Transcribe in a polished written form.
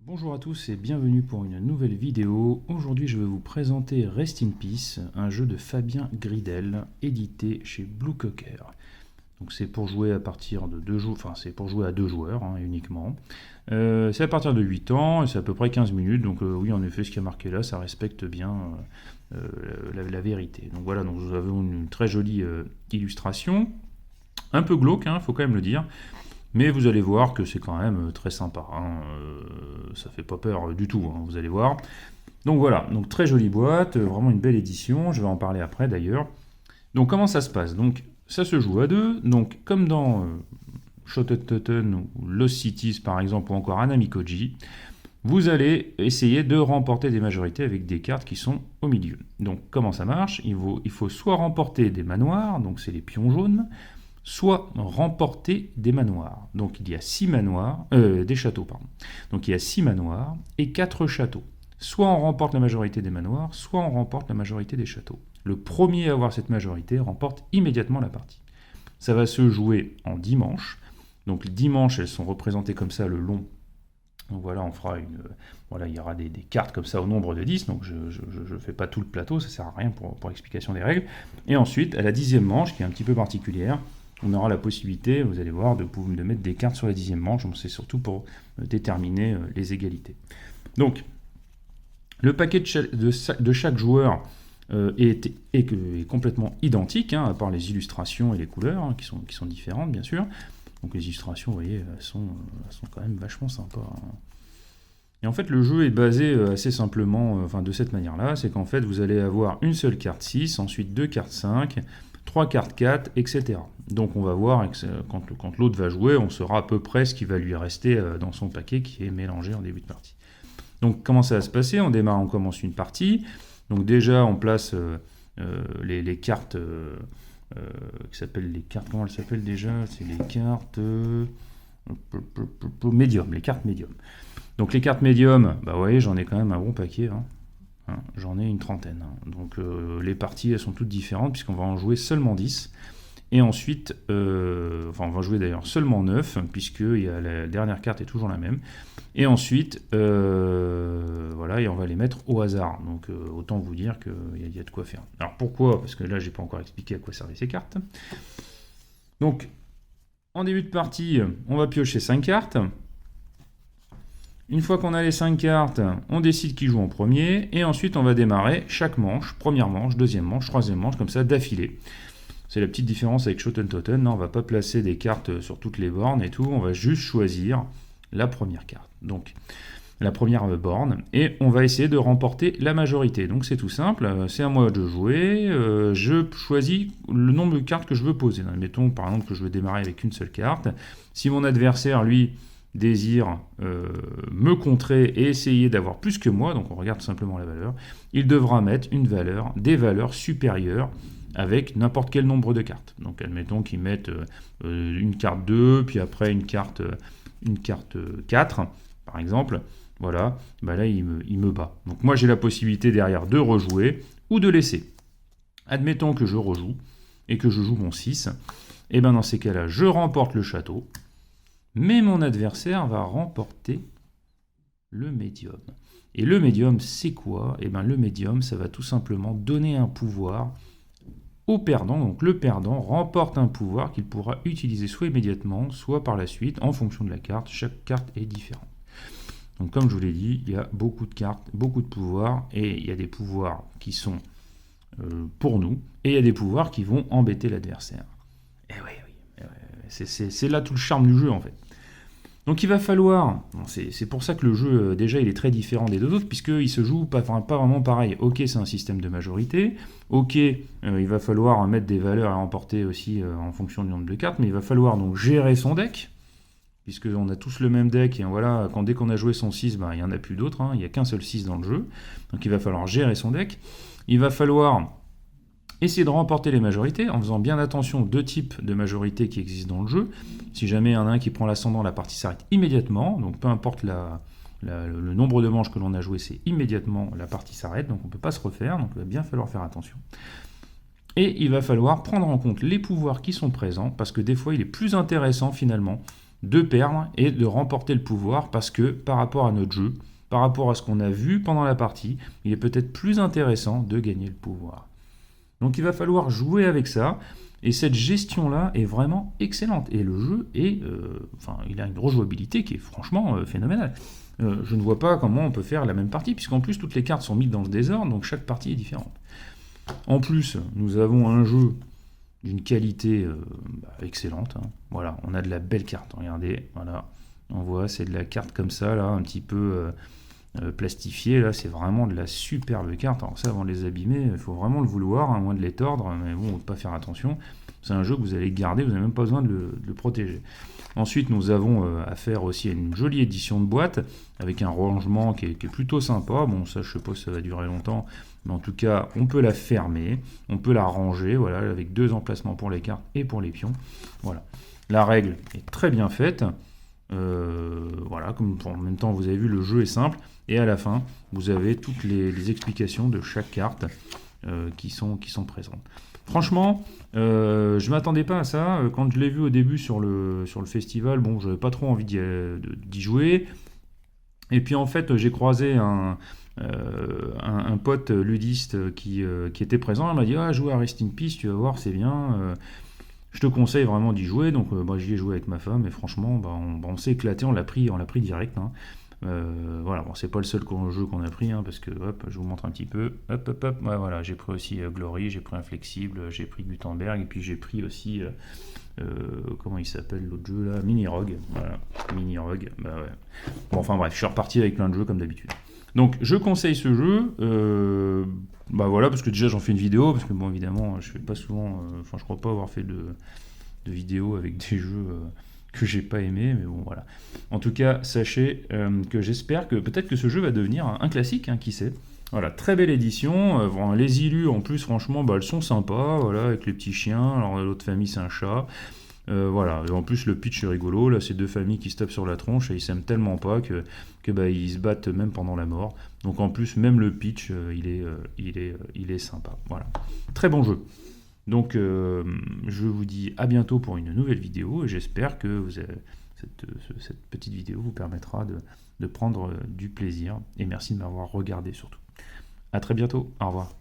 Bonjour à tous et bienvenue pour une nouvelle vidéo. Aujourd'hui je vais vous présenter Rest in Peace, un jeu de Fabien Gridel, édité chez Blue Cocker. Donc c'est pour jouer à partir de 2 joueurs, enfin c'est pour jouer à 2 joueurs uniquement. C'est à partir de 8 ans et c'est à peu près 15 minutes, donc oui en effet ce qui est marqué là ça respecte bien la vérité. Donc voilà, donc nous avons une très jolie illustration, un peu glauque, faut quand même le dire. Mais vous allez voir que c'est quand même très sympa. Ça fait pas peur du tout, vous allez voir. Donc voilà, donc très jolie boîte, vraiment une belle édition. Je vais en parler après d'ailleurs. Donc comment ça se passe? Donc ça se joue à deux. Donc comme dans Shattered Totten ou Lost Cities par exemple, ou encore Anamikoji, vous allez essayer de remporter des majorités avec des cartes qui sont au milieu. Donc comment ça marche? Il faut soit remporter des manoirs, donc c'est les pions jaunes, soit remporter des manoirs. Donc il y a 6 manoirs, des châteaux, pardon. Donc il y a 6 manoirs et 4 châteaux. Soit on remporte la majorité des manoirs, soit on remporte la majorité des châteaux. Le premier à avoir cette majorité remporte immédiatement la partie. Ça va se jouer en 10 manches. Donc les 10 manches, elles sont représentées comme ça le long. Donc voilà, on fera une. Voilà, il y aura des cartes comme ça au nombre de 10. Donc je ne fais pas tout le plateau, ça ne sert à rien pour l'explication des règles. Et ensuite, à la 10e manche, qui est un petit peu particulière, on aura la possibilité, vous allez voir, de mettre des cartes sur la 10e manche. C'est surtout pour déterminer les égalités. Donc, le paquet de chaque joueur est complètement identique, à part les illustrations et les couleurs, qui sont différentes, bien sûr. Donc les illustrations, vous voyez, elles sont quand même vachement sympas. Et en fait, le jeu est basé assez simplement, de cette manière-là, c'est qu'en fait, vous allez avoir une seule carte 6, ensuite 2 cartes 5, 3 cartes 4, etc. Donc on va voir, quand l'autre va jouer, on saura à peu près ce qui va lui rester dans son paquet qui est mélangé en début de partie. Donc comment ça va se passer? On commence une partie. Donc déjà, on place les cartes qui s'appellent les cartes. Comment elles s'appellent déjà? C'est les cartes médium, les cartes médium. Donc les cartes médium, vous voyez, j'en ai quand même un bon paquet. J'en ai une trentaine. Donc les parties, elles sont toutes différentes puisqu'on va en jouer seulement 10. Et ensuite, on va jouer d'ailleurs seulement 9, puisque la dernière carte est toujours la même. Et ensuite, voilà, et on va les mettre au hasard. Donc autant vous dire qu'il y a de quoi faire. Alors pourquoi? Parce que là, j'ai pas encore expliqué à quoi servaient ces cartes. Donc, en début de partie, on va piocher 5 cartes. Une fois qu'on a les 5 cartes, on décide qui joue en premier. Et ensuite, on va démarrer chaque manche, première manche, deuxième manche, troisième manche, comme ça, d'affilée. C'est la petite différence avec Shattered Totten. On ne va pas placer des cartes sur toutes les bornes et tout. On va juste choisir la première carte. Donc, la première borne. Et on va essayer de remporter la majorité. Donc, c'est tout simple. C'est à moi de jouer. Je choisis le nombre de cartes que je veux poser. Admettons, par exemple, que je veux démarrer avec une seule carte. Si mon adversaire, lui, désire me contrer et essayer d'avoir plus que moi, donc on regarde tout simplement la valeur, il devra mettre des valeurs supérieures avec n'importe quel nombre de cartes. Donc admettons qu'ils mettent une carte 2, puis après une carte 4, par exemple. Voilà, là il me bat. Donc moi j'ai la possibilité derrière de rejouer ou de laisser. Admettons que je rejoue et que je joue mon 6. Et dans ces cas-là, je remporte le château, mais mon adversaire va remporter le médium. Et le médium, c'est quoi? Le médium, ça va tout simplement donner un pouvoir au perdant. Donc le perdant remporte un pouvoir qu'il pourra utiliser soit immédiatement, soit par la suite, en fonction de la carte. Chaque carte est différente. Donc comme je vous l'ai dit, il y a beaucoup de cartes, beaucoup de pouvoirs, et il y a des pouvoirs qui sont pour nous, et il y a des pouvoirs qui vont embêter l'adversaire. Et oui, c'est là tout le charme du jeu en fait. Donc il va falloir, c'est pour ça que le jeu déjà il est très différent des deux autres, puisqu'il se joue pas vraiment pareil. Ok, c'est un système de majorité, ok, il va falloir mettre des valeurs à remporter aussi en fonction du nombre de cartes, mais il va falloir donc gérer son deck, puisqu'on a tous le même deck, et voilà, dès qu'on a joué son 6, il n'y en a plus d'autres, il n'y a qu'un seul 6 dans le jeu, donc il va falloir gérer son deck, il va falloir essayer de remporter les majorités en faisant bien attention aux deux types de majorités qui existent dans le jeu. Si jamais il y en a un qui prend l'ascendant, la partie s'arrête immédiatement. Donc peu importe le nombre de manches que l'on a joué, c'est immédiatement la partie s'arrête. Donc on ne peut pas se refaire, donc il va bien falloir faire attention. Et il va falloir prendre en compte les pouvoirs qui sont présents, parce que des fois il est plus intéressant finalement de perdre et de remporter le pouvoir, parce que par rapport à notre jeu, par rapport à ce qu'on a vu pendant la partie, il est peut-être plus intéressant de gagner le pouvoir. Donc il va falloir jouer avec ça, et cette gestion-là est vraiment excellente. Et le jeu il a une rejouabilité qui est franchement phénoménale. Je ne vois pas comment on peut faire la même partie, puisqu'en plus toutes les cartes sont mises dans le désordre, donc chaque partie est différente. En plus, nous avons un jeu d'une qualité excellente. Voilà, on a de la belle carte, regardez, voilà. On voit, c'est de la carte comme ça, là, un petit peu plastifiée, là, c'est vraiment de la superbe carte. Alors ça, avant de les abîmer, il faut vraiment le vouloir, à moins de les tordre, mais bon, on ne peut pas faire attention. C'est un jeu que vous allez garder, vous n'avez même pas besoin de le protéger. Ensuite, nous avons affaire aussi à une jolie édition de boîte, avec un rangement qui est plutôt sympa. Bon, ça, je ne sais pas si ça va durer longtemps, mais en tout cas, on peut la fermer, on peut la ranger, voilà, avec 2 emplacements pour les cartes et pour les pions. Voilà. La règle est très bien faite. Voilà, comme en même temps, vous avez vu, le jeu est simple. Et à la fin, vous avez toutes les explications de chaque carte qui sont présentes. Franchement, je ne m'attendais pas à ça. Quand je l'ai vu au début sur le festival, bon, je n'avais pas trop envie d'y jouer. Et puis en fait, j'ai croisé un pote ludiste qui était présent. Il m'a dit, ah, joue à Rest in Peace, tu vas voir, c'est bien. Je te conseille vraiment d'y jouer. Donc j'y ai joué avec ma femme et franchement, on s'est éclaté, on l'a pris direct. Voilà, bon, c'est pas le seul jeu qu'on a pris, parce que, hop, je vous montre un petit peu, hop, ouais, voilà, j'ai pris aussi Glory, j'ai pris Inflexible, j'ai pris Gutenberg, et puis j'ai pris aussi, comment il s'appelle l'autre jeu là, Mini Rogue, voilà, Mini Rogue, bah ouais. Bon, enfin bref, je suis reparti avec plein de jeux comme d'habitude. Donc, je conseille ce jeu, voilà, parce que déjà j'en fais une vidéo, parce que bon, évidemment, je fais pas souvent, je crois pas avoir fait de vidéo avec des jeux que j'ai pas aimé, mais bon voilà. En tout cas, sachez que j'espère que peut-être que ce jeu va devenir un classique, qui sait. Voilà, très belle édition. Les illus en plus, franchement, elles sont sympas, voilà, avec les petits chiens. Alors l'autre famille c'est un chat. Voilà, et en plus le pitch est rigolo. Là, c'est 2 familles qui se tapent sur la tronche et ils s'aiment tellement pas que ils se battent même pendant la mort. Donc en plus, même le pitch, il est sympa. Voilà, très bon jeu. Donc, je vous dis à bientôt pour une nouvelle vidéo et j'espère que cette petite vidéo vous permettra de prendre du plaisir. Et merci de m'avoir regardé surtout. À très bientôt. Au revoir.